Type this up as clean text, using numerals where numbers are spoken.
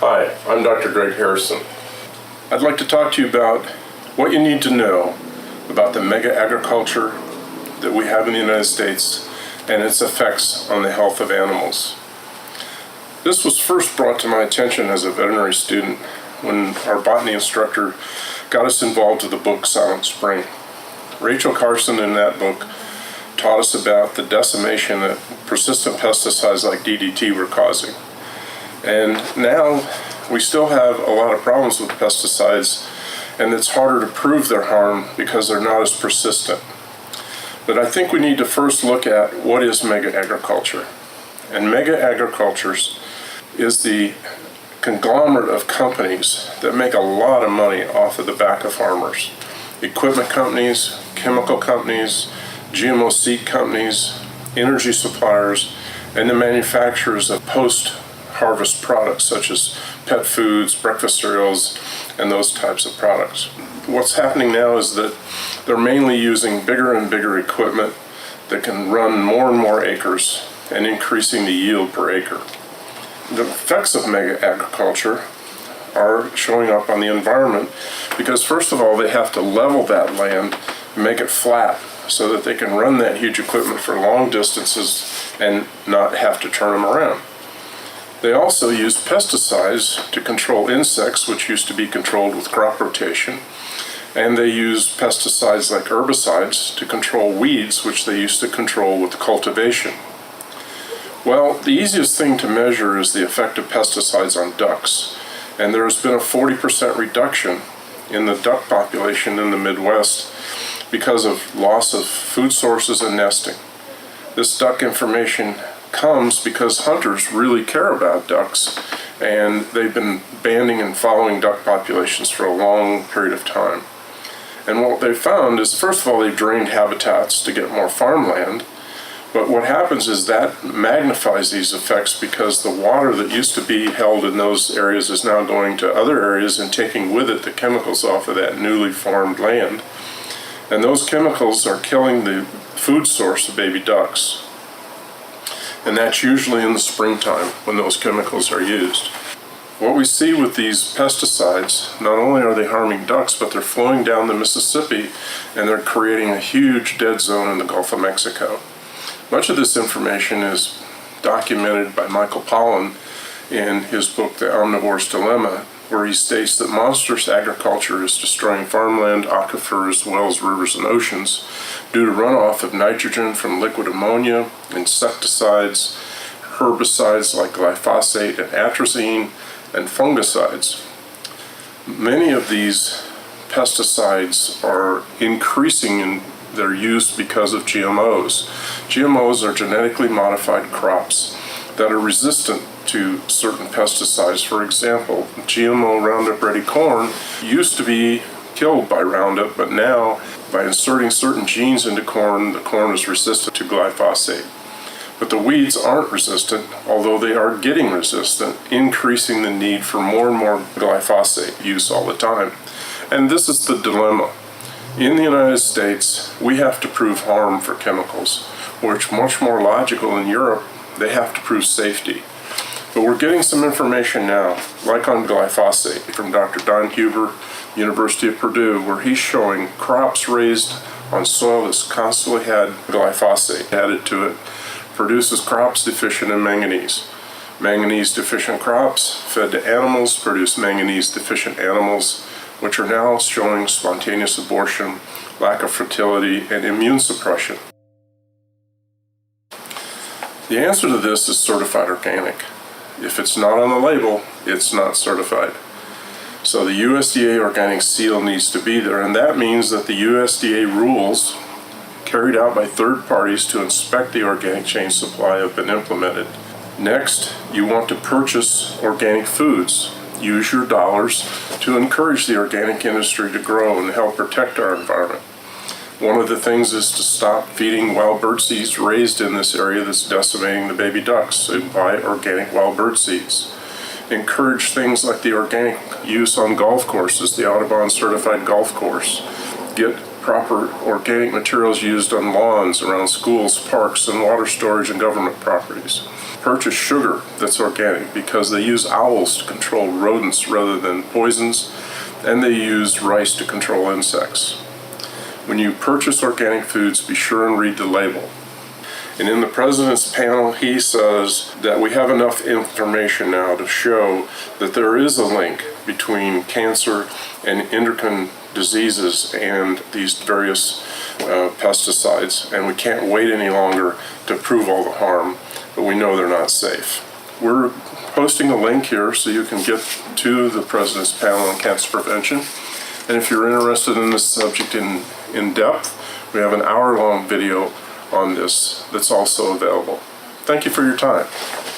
Hi, I'm Dr. Greg Harrison. I'd like to talk to you about what you need to know about the mega agriculture that we have in the United States and its effects on the health of animals. This was first brought to my attention as a veterinary student when our botany instructor got us involved with the book Silent Spring. Rachel Carson in that book taught us about the decimation that persistent pesticides like DDT were causing. And now we still have a lot of problems with pesticides, and it's harder to prove their harm because they're not as persistent. But I think we need to first look at what is mega agriculture. And mega agriculture is the conglomerate of companies that make a lot of money off of the back of farmers. Equipment companies, chemical companies, GMO seed companies, energy suppliers, and the manufacturers of post-harvest products such as pet foods, breakfast cereals, and those types of products. What's happening now is that they're mainly using bigger and bigger equipment that can run more and more acres and increasing the yield per acre. The effects of mega agriculture are showing up on the environment because first of all they have to level that land and make it flat so that they can run that huge equipment for long distances and not have to turn them around. They also use pesticides to control insects, which used to be controlled with crop rotation, and they use pesticides like herbicides to control weeds, which they used to control with cultivation. Well, the easiest thing to measure is the effect of pesticides on ducks, and there has been a 40% reduction in the duck population in the Midwest because of loss of food sources and nesting. This duck information comes because hunters really care about ducks, and they've been banding and following duck populations for a long period of time. And what they found is, first of all, they've drained habitats to get more farmland, but what happens is that magnifies these effects because the water that used to be held in those areas is now going to other areas and taking with it the chemicals off of that newly farmed land. And those chemicals are killing the food source of baby ducks. And that's usually in the springtime when those chemicals are used. What we see with these pesticides, not only are they harming ducks, but they're flowing down the Mississippi and they're creating a huge dead zone in the Gulf of Mexico. Much of this information is documented by Michael Pollan in his book, The Omnivore's Dilemma, where he states that monstrous agriculture is destroying farmland, aquifers, wells, rivers, and oceans due to runoff of nitrogen from liquid ammonia, insecticides, herbicides like glyphosate and atrazine, and fungicides. Many of these pesticides are increasing in their use because of GMOs. GMOs are genetically modified crops that are resistant to certain pesticides. For example, GMO Roundup Ready corn used to be killed by Roundup, but now by inserting certain genes into corn, the corn is resistant to glyphosate. But the weeds aren't resistant, although they are getting resistant, increasing the need for more and more glyphosate use all the time. And this is the dilemma. In the United States, we have to prove harm for chemicals, which much more logical in Europe, they have to prove safety. But we're getting some information now, like on glyphosate, from Dr. Don Huber, University of Purdue, where he's showing crops raised on soil that's constantly had glyphosate added to it, produces crops deficient in manganese. Manganese deficient crops fed to animals produce manganese deficient animals, which are now showing spontaneous abortion, lack of fertility, and immune suppression. The answer to this is certified organic. If it's not on the label, it's not certified. So the USDA organic seal needs to be there, and that means that the USDA rules carried out by third parties to inspect the organic chain supply have been implemented. Next, you want to purchase organic foods. Use your dollars to encourage the organic industry to grow and help protect our environment. One of the things is to stop feeding wild bird seeds raised in this area that's decimating the baby ducks, so buy organic wild bird seeds. Encourage things like the organic use on golf courses, the Audubon certified golf course. Get proper organic materials used on lawns around schools, parks, and water storage and government properties. purchase sugar that's organic because they use owls to control rodents rather than poisons, and they use rice to control insects. When you purchase organic foods, be sure and read the label. And in the president's panel, he says that we have enough information now to show that there is a link between cancer and endocrine diseases and these various pesticides, and we can't wait any longer to prove all the harm, but we know they're not safe. We're posting a link here so you can get to the president's panel on cancer prevention, and if you're interested in this subject in depth, we have an hour-long video on this that's also available. Thank you for your time.